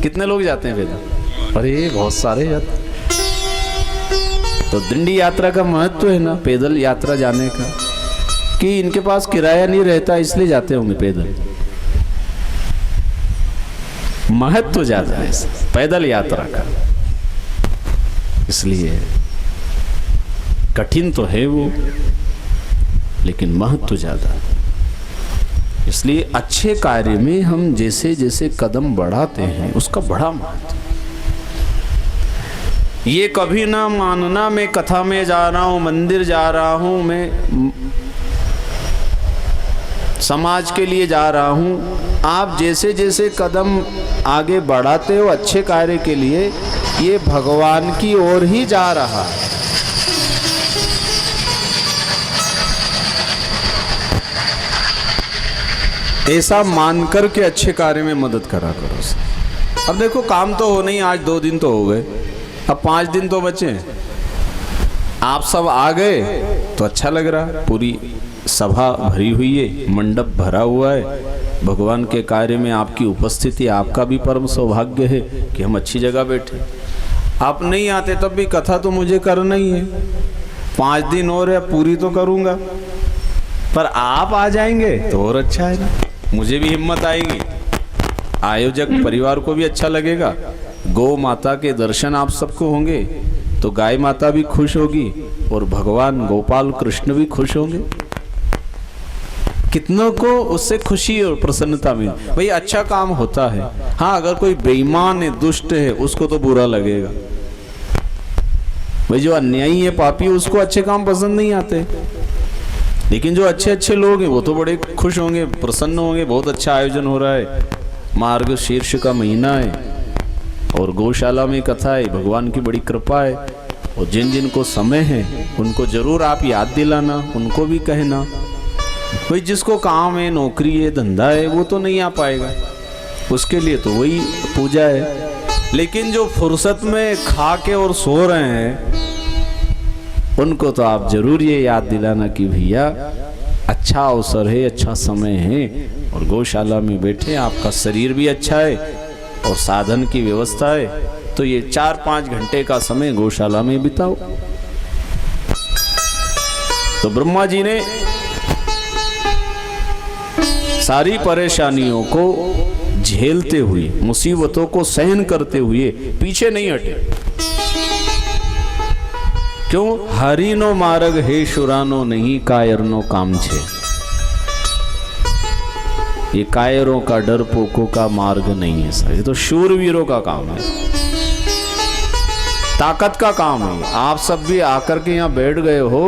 A: कितने लोग जाते हैं पैदल? अरे बहुत सारे जाते। तो दिंडी यात्रा का महत्व है ना, पैदल यात्रा जाने का, कि इनके पास किराया नहीं रहता इसलिए जाते होंगे पैदल। महत्व ज्यादा है पैदल यात्रा का, इसलिए कठिन तो है वो, लेकिन महत्व ज्यादा। इसलिए अच्छे कार्य में हम जैसे जैसे कदम बढ़ाते हैं उसका बड़ा महत्व। ये कभी ना मानना मैं कथा में जा रहा हूं, मंदिर जा रहा हूं, मैं समाज के लिए जा रहा हूं। आप जैसे जैसे कदम आगे बढ़ाते हो अच्छे कार्य के लिए, ये भगवान की ओर ही जा रहा है। ऐसा मानकर के अच्छे कार्य में मदद करा करो। अब देखो काम तो हो नहीं, आज 2 दिन तो हो गए, अब 5 दिन तो बचे। आप सब आ गए तो अच्छा लग रहा है, पूरी सभा भरी हुई है, मंडप भरा हुआ है। भगवान के कार्य में आपकी उपस्थिति, आपका भी परम सौभाग्य है कि हम अच्छी जगह बैठे। आप नहीं आते तब भी कथा तो मुझे करना ही है, 5 दिन और है, पूरी तो करूँगा। पर आप आ जाएंगे तो और अच्छा है ना, मुझे भी हिम्मत आएगी, आयोजक परिवार को भी अच्छा लगेगा। गौ माता के दर्शन आप सबको होंगे तो गाय माता भी खुश होगी और भगवान गोपाल कृष्ण भी खुश होंगे। कितनों को उससे खुशी और प्रसन्नता मिली। भाई अच्छा काम होता है। हाँ, अगर कोई बेईमान है, दुष्ट है, उसको तो बुरा लगेगा। भाई जो अन्यायी है, पापी, उसको अच्छे काम पसंद नहीं आते। लेकिन जो अच्छे अच्छे लोग हैं वो तो बड़े खुश होंगे, प्रसन्न होंगे। बहुत अच्छा आयोजन हो रहा है, मार्ग शीर्ष का महीना है और गौशाला में कथा है, भगवान की बड़ी कृपा है। और जिन जिन को समय है उनको जरूर आप याद दिलाना, उनको भी कहना। भाई जिसको काम है, नौकरी है, धंधा है, वो तो नहीं आ पाएगा, उसके लिए तो वही पूजा है। लेकिन जो फुर्सत में खा के और सो रहे हैं उनको तो आप जरूर ये याद दिलाना कि भैया अच्छा अवसर है, अच्छा समय है और गौशाला में बैठे, आपका शरीर भी अच्छा है और साधन की व्यवस्था है, तो ये 4-5 घंटे का समय गौशाला में बिताओ। तो ब्रह्मा जी ने सारी परेशानियों को झेलते हुए, मुसीबतों को सहन करते हुए पीछे नहीं हटे। क्यों? हरिनो मार्ग हे शुरानो नहीं कायरनो काम छे। ये कायरों का, डरपोकों का मार्ग नहीं है सर, ये तो शूरवीरों का काम है, ताकत का काम है। आप सब भी आकर के यहाँ बैठ गए हो,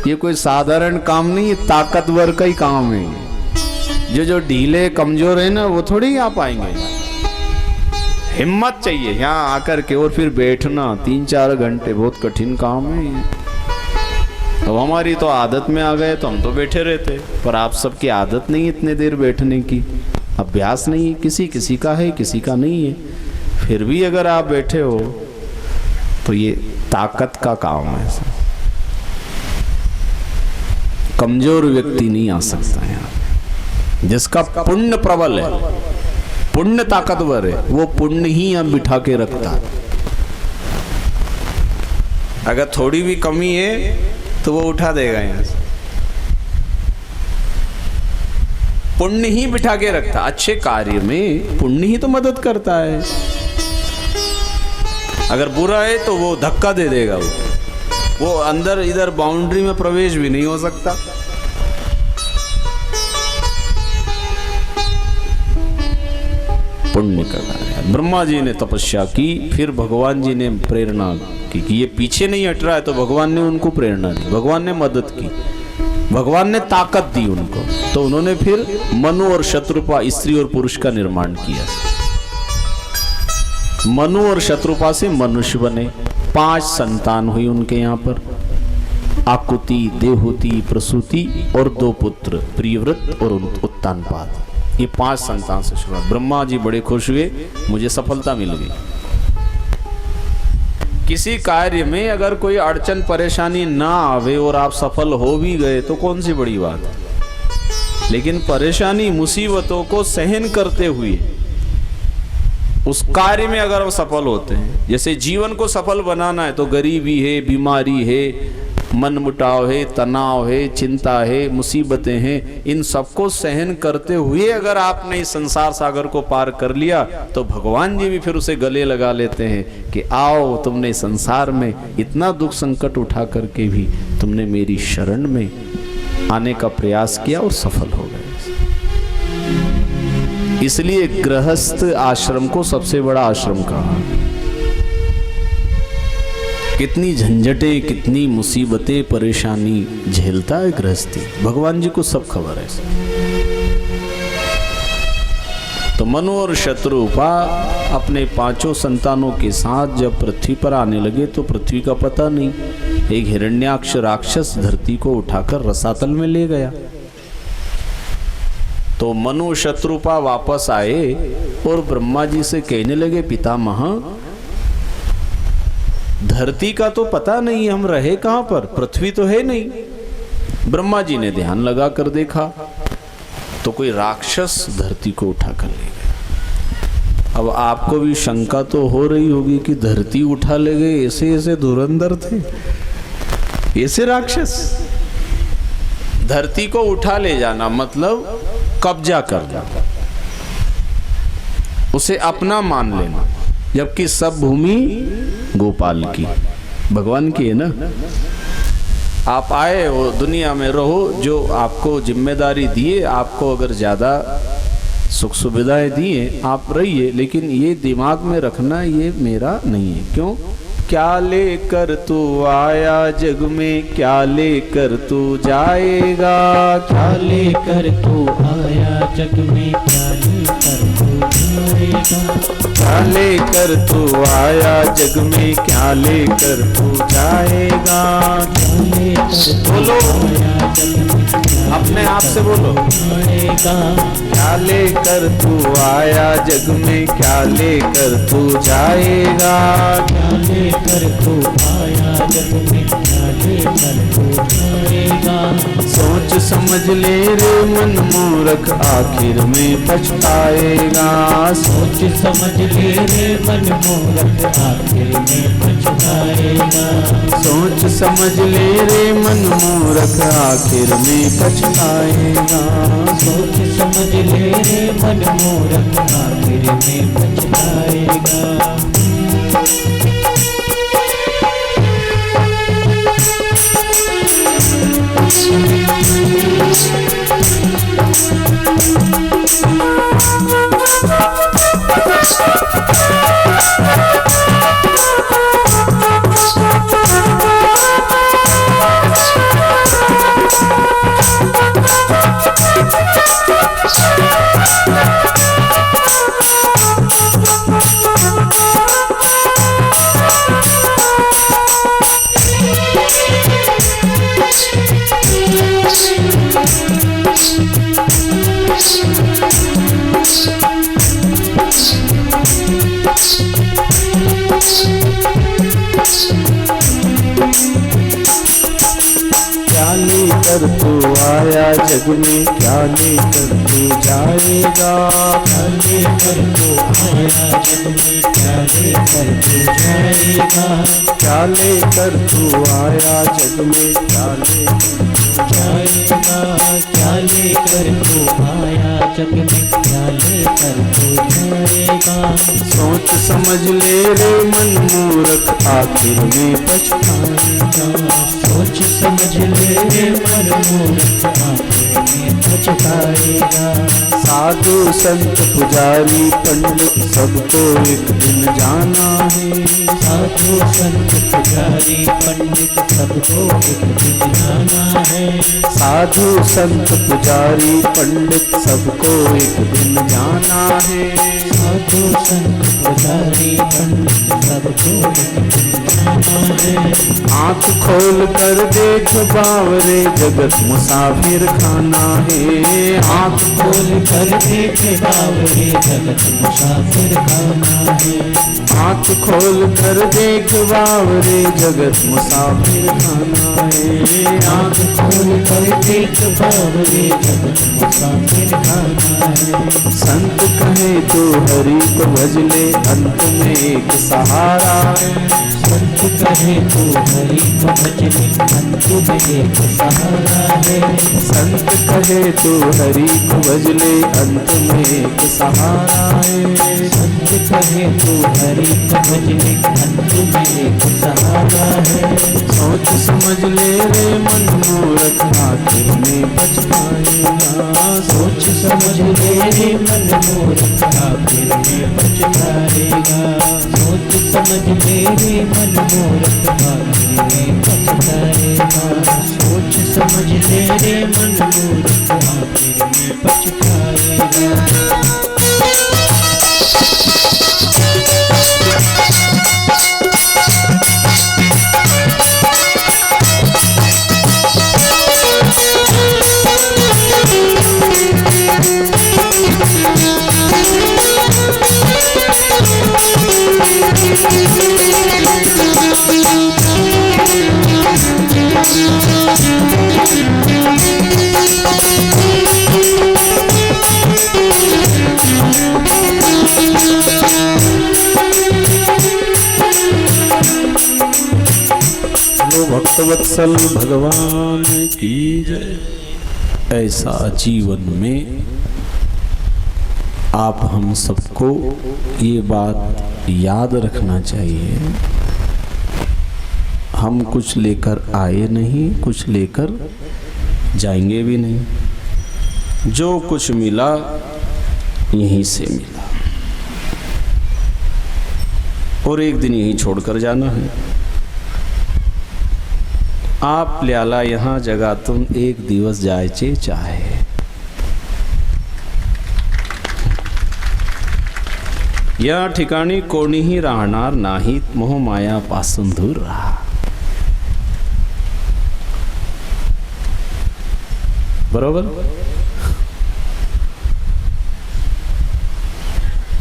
A: ये कोई साधारण काम नहीं, ताकतवर का ही काम है। जो ढीले कमजोर है ना, वो थोड़ी आ पाएंगे। हिम्मत चाहिए यहाँ आकर के, और फिर बैठना 3-4 घंटे, बहुत कठिन काम है ये। अब हमारी तो आदत में आ गए तो हम तो बैठे रहते, पर आप सबकी आदत नहीं इतने देर बैठने की, अभ्यास नहीं, किसी किसी का है, किसी का नहीं है। फिर भी अगर आप बैठे हो तो ये ताकत का काम है। कमजोर व्यक्ति नहीं आ सकता यहाँ। जिसका पुण्य प्रबल है, पुण्य ताकतवर है, वो पुण्य ही यहाँ बिठा के रखता है। अगर थोड़ी भी कमी है तो वो उठा देगा यहाँ से। पुण्य ही बिठा के रखता। अच्छे कार्य में पुण्य ही तो मदद करता है। अगर बुरा है तो वो धक्का दे देगा। वो अंदर इधर बाउंड्री में प्रवेश भी नहीं हो सकता। पुण्य का कार्य। ब्रह्मा जी ने तपस्या की, फिर भगवान जी ने प्रेरणा की कि ये पीछे नहीं हट रहा है, तो भगवान ने उनको प्रेरणा दी, भगवान ने मदद की, भगवान ने ताकत दी उनको। तो उन्होंने फिर मनु और शत्रुपा, स्त्री और पुरुष का निर्माण किया। मनु और शत्रुपा से मनुष्य बने। 5 संतान हुई उनके यहाँ पर, आकुति, देवहूति, प्रसूति और 2 पुत्र, प्रियव्रत और उत्तानपाद। ये 5 संतान से शुरुआत। ब्रह्मा जी बड़े खुश हुए, मुझे सफलता मिल गई। किसी कार्य में अगर कोई अड़चन परेशानी ना आवे और आप सफल हो भी गए तो कौन सी बड़ी बात है। लेकिन परेशानी मुसीबतों को सहन करते हुए उस कार्य में अगर वो सफल होते हैं, जैसे जीवन को सफल बनाना है तो गरीबी है, बीमारी है, मनमुटाव है, तनाव है, चिंता है, मुसीबतें हैं, इन सबको सहन करते हुए अगर आपने इस संसार सागर को पार कर लिया तो भगवान जी भी फिर उसे गले लगा लेते हैं कि आओ, तुमने संसार में इतना दुख संकट उठा करके भी तुमने मेरी शरण में आने का प्रयास किया और सफल हो गए। इसलिए गृहस्थ आश्रम को सबसे बड़ा आश्रम कहा। कितनी झंझटें, कितनी मुसीबतें, परेशानी झेलता है गृहस्थी, भगवान जी को सब खबर है। तो मनु और शत्रुपा अपने 5 संतानों के साथ जब पृथ्वी पर आने लगे तो पृथ्वी का पता नहीं, एक हिरण्याक्ष राक्षस धरती को उठाकर रसातल में ले गया। तो मनु शत्रुपा वापस आए और ब्रह्मा जी से कहने लगे, पितामह, धरती का तो पता नहीं, हम रहे कहां पर, पृथ्वी तो है नहीं। ब्रह्मा जी ने ध्यान लगा कर देखा तो कोई राक्षस धरती को उठा कर ले गया। अब आपको भी शंका तो हो रही होगी कि धरती उठा ले गए, ऐसे ऐसे धुरंधर थे, ऐसे राक्षस। धरती को उठा ले जाना मतलब कब्जा करना, उसे अपना मान लेना, जबकि सब भूमि गोपाल की, भगवान की है ना। आप आए हो, दुनिया में रहो, जो आपको जिम्मेदारी दिए, आपको अगर ज़्यादा सुख सुविधाएं दिए आप रहिए, लेकिन ये दिमाग में रखना ये मेरा नहीं है। क्यों? क्या लेकर तू आया जग में, क्या लेकर तू जाएगा,
B: क्या लेकर तू आया जग में, क्या लेकर तू जाएगा।
A: क्या लेकर तू आया जग में, क्या लेकर तू जाएगा।
B: क्या लेकर तू
A: बोलो,
B: आया जग में,
A: अपने आप से बोलो,
B: जाएगा।
A: क्या लेकर तू आया जग में, क्या लेकर तू जाएगा।
B: क्या लेकर तू आया जग में, क्या लेकर तू जाएगा।
A: सोच समझ ले रे मन मूर्ख, आखिर में पछताएगा।
B: सोच समझ ले रे मन मूर्ख, आखिर में पछताएगा।
A: सोच समझ ले रे मन मूर्ख, आखिर में पछताएगा।
B: सोच समझ ले रे मन मूर्ख, आखिर में पछताएगा।
A: लेकर तू आया जग में, क्या लेकर तू जाएगा।
B: क्या लेकर तू आया जग में, क्या लेकर तू जाएगा।
A: क्या लेकर तू आया जग में, क्या लेकर
B: जाएगा। क्या लेकर तू आया जग में, क्या लेकर तू जाएगा।
A: सोच समझ ले रे मन मूर्ख, आखिर में पछताएगा।
B: सोच समझ ले रे मन मूर्ख, आखिर में पछताएगा।
A: साधु संत पुजारी पंडित सबको एक दिन जाना है।
B: साधु संत पुजारी पंडित सबको एक दिन जाना है।
A: साधु संत पुजारी पंडित सबको एक दिन जाना है।
B: साधु संत पुजारी पंडित सबको एक दिन जाना है।
A: आँख खोल कर देख बावरे, जगत मुसाफिर खाना है।
B: आँख खोल कर देखे बावरे, जगत मुसाफिर खाना है।
A: आँख खोल कर देख बावरे, जगत मुसाफिर खाना है।
B: आँख खोल कर देख बावरे, जगत मुसाफिर खाना है।
A: संत कहे तो हरि को भज ले, अंत में एक सहारा है।
B: संत कहे तो हरि को भज ले, अंत में एक सहारा है।
A: संत कहे तो हरि को भज ले, अंत में एक सहारा है।
B: संत कहे तो हरि को भज ले, अंत में एक सहारा है।
A: सोच समझ ले रे मन मूर्ख, आखिर में पछताएगा।
B: सोच समझ ले रे मन मूर्ख, आखिर में पछताएगा। सोच समझ ले रे मन मूर्ख, आखिर में पछताएगा। सोच समझ ले रे मन मूर्ख, आखिर में पछताएगा।
A: भक्तवत्सल भगवान की जय। ऐसा जीवन में आप हम सबको ये बात याद रखना चाहिए, हम कुछ लेकर आए नहीं, कुछ लेकर जाएंगे भी नहीं। जो कुछ मिला यहीं से मिला और एक दिन यहीं छोड़कर जाना है। आप ल्याला यहाँ जगातून एक दिवस जायचे चाहे। या ठिकाणी कोणीही राहणार नाहीत, मोहमायापासून दूर राहा। बरोबर।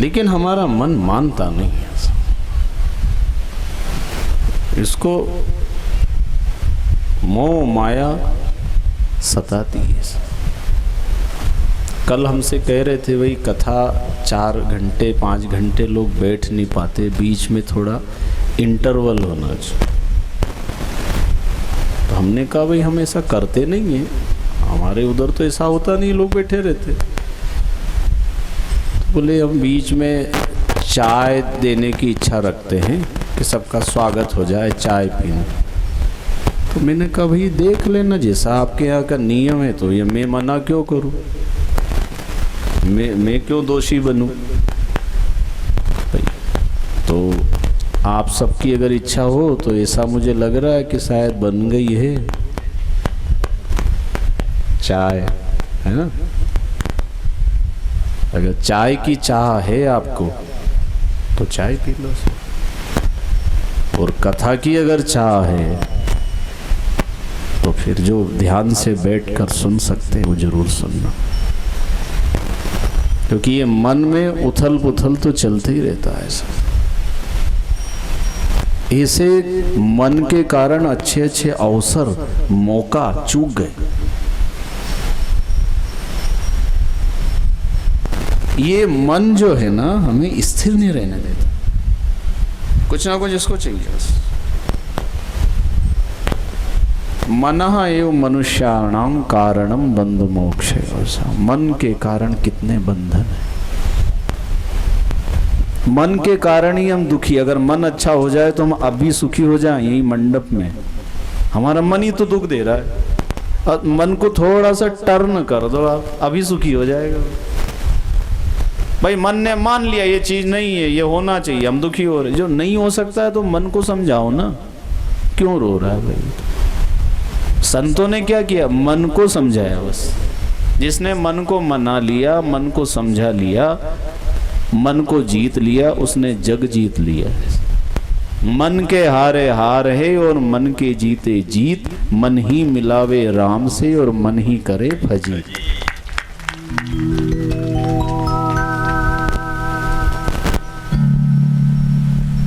A: लेकिन हमारा मन मानता नहीं है इसको, मोह माया सताती है। कल हमसे कह रहे थे भाई कथा 4 घंटे 5 घंटे लोग बैठ नहीं पाते, बीच में थोड़ा इंटरवल होना चाहिए। तो हमने कहा भाई हम ऐसा करते नहीं हैं, हमारे उधर तो ऐसा होता नहीं, लोग बैठे रहते। तो बोले हम बीच में चाय देने की इच्छा रखते हैं कि सबका स्वागत हो जाए चाय पीने। तो मैंने कहा भाई देख लेना, जैसा आपके यहाँ का नियम है तो ये मैं मना क्यों करूं, मैं क्यों दोषी बनूं। तो आप सबकी अगर इच्छा हो तो ऐसा मुझे लग रहा है कि शायद बन गई है चाय, है ना। अगर चाय की चाह है आपको तो चाय पी लो, और कथा की अगर चाह है तो फिर जो ध्यान से बैठकर सुन सकते हैं वो जरूर सुनना, क्योंकि ये मन में उथल पुथल तो चलते ही रहता है। ऐसे मन के कारण अच्छे अच्छे अवसर मौका चूक गए। ये मन जो है ना हमें स्थिर नहीं रहने देता, कुछ ना कुछ इसको चाहिए बस। मनः एव मनुष्याणाम कारणम बंध मोक्ष। मन के कारण कितने बंधन है, मन के कारण ही हम दुखी। अगर मन अच्छा हो जाए तो हम अभी सुखी हो जाएं यही मंडप में। हमारा मन ही तो दुख दे रहा है, और मन को थोड़ा सा टर्न कर दो आप, अभी सुखी हो जाएगा। भाई मन ने मान लिया ये चीज नहीं है, ये होना चाहिए, हम दुखी हो रहे। जो नहीं हो सकता है तो मन को समझाओ ना, क्यों रो रहा है भाई। संतों ने क्या किया, मन को समझाया बस। जिसने मन को मना लिया, मन को समझा लिया, मन को जीत लिया, उसने जग जीत लिया। मन के हारे हार है और मन के जीते जीत। मन ही मिलावे राम से और मन ही करे फजीत।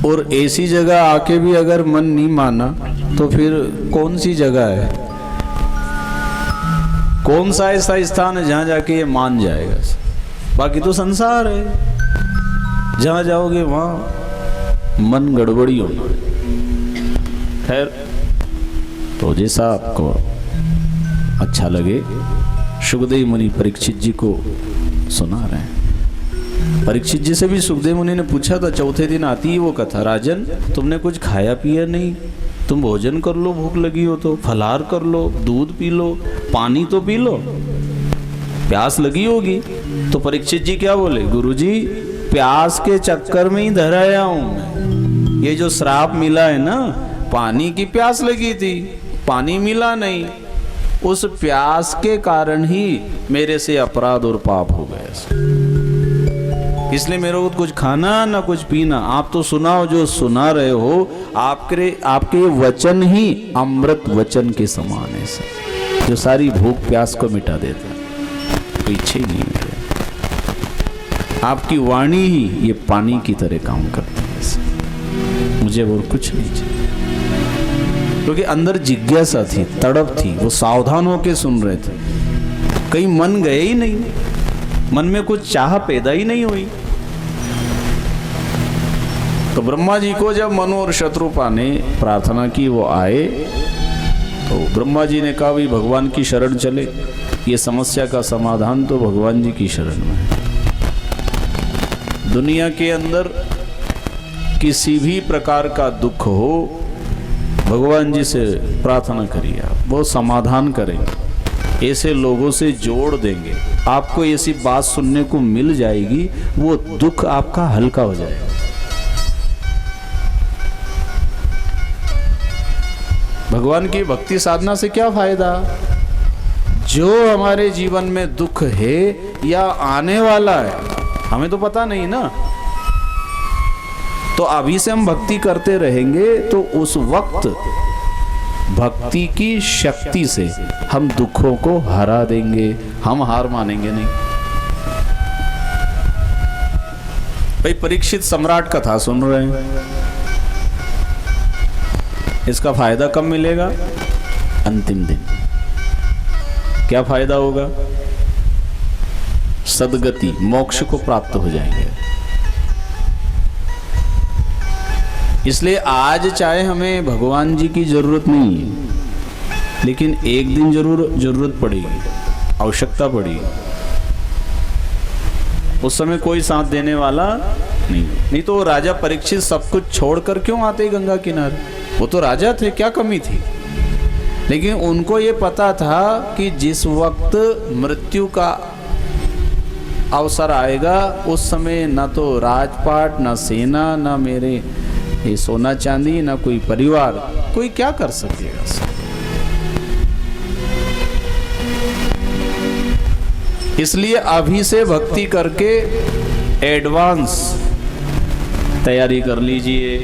A: और ऐसी जगह आके भी अगर मन नहीं माना तो फिर कौन सी जगह है, कौन सा ऐसा स्थान है जहां जाके ये मान जाएगा। बाकी तो संसार है, जहां जाओगे वहां मन गड़बड़ी होना। खैर, तो जैसा आपको अच्छा लगे, सुखदेव मुनि परीक्षित जी को सुना रहे हैं। परीक्षित जी से भी सुखदेव मुनि ने पूछा था, चौथे दिन आती है वो कथा, राजन तुमने कुछ खाया पिया नहीं, तुम भोजन कर लो, भूख लगी हो तो फलाहार कर लो, दूध पी लो, पानी तो पी लो, प्यास लगी होगी। तो परीक्षित जी क्या बोले, गुरुजी प्यास के चक्कर में ही धर आया हूं। ये जो श्राप मिला है ना, पानी की प्यास लगी थी, पानी मिला नहीं, उस प्यास के कारण ही मेरे से अपराध और पाप हो गए। इसलिए मेरे को कुछ खाना ना कुछ पीना। आप तो सुनाओ जो सुना रहे हो, आपके वचन ही अमृत वचन के समान है सर, जो सारी भूख प्यास को मिटा देता है, कोई इच्छा ही नहीं है। आपकी वाणी ही ये पानी की तरह काम करती है सर। मुझे और कुछ नहीं चाहिए, क्योंकि अंदर जिज्ञासा थी, तड़प थी, वो सावधान होकर सुन रहे थे। कहीं मन गए ही नहीं, मन में कुछ चाह पैदा ही नहीं हुई। तो ब्रह्मा जी को जब मनु और शत्रुपा ने प्रार्थना की, वो आए, तो ब्रह्मा जी ने कहा भाई भगवान की शरण चले, ये समस्या का समाधान तो भगवान जी की शरण में है। दुनिया के अंदर किसी भी प्रकार का दुख हो, भगवान जी से प्रार्थना करिए, वो समाधान करेंगे, ऐसे लोगों से जोड़ देंगे, आपको ऐसी बात सुनने को मिल जाएगी, वो दुख आपका हल्का हो जाएगा। भगवान की भक्ति साधना से क्या फायदा? जो हमारे जीवन में दुख है या आने वाला है, हमें तो पता नहीं ना, तो अभी से हम भक्ति करते रहेंगे तो उस वक्त भक्ति की शक्ति से हम दुखों को हरा देंगे, हम हार मानेंगे नहीं। भाई परीक्षित सम्राट कथा सुन रहे हैं, इसका फायदा कब मिलेगा? अंतिम दिन। क्या फायदा होगा? सदगति, मोक्ष को प्राप्त हो जाएंगे। इसलिए आज चाहे हमें भगवान जी की जरूरत नहीं है, लेकिन एक दिन जरूर जरूरत पड़ेगी, आवश्यकता पड़ेगी। उस समय कोई साथ देने वाला नहीं तो राजा परीक्षित सब कुछ छोड़कर क्यों आते गंगा किनारे? वो तो राजा थे, क्या कमी थी? लेकिन उनको ये पता था कि जिस वक्त मृत्यु का अवसर आएगा, उस समय ना तो राजपाट, ना सेना, ना मेरे ये सोना चांदी, ना कोई परिवार, कोई क्या कर सकेगा। इसलिए अभी से भक्ति करके एडवांस तैयारी कर लीजिए,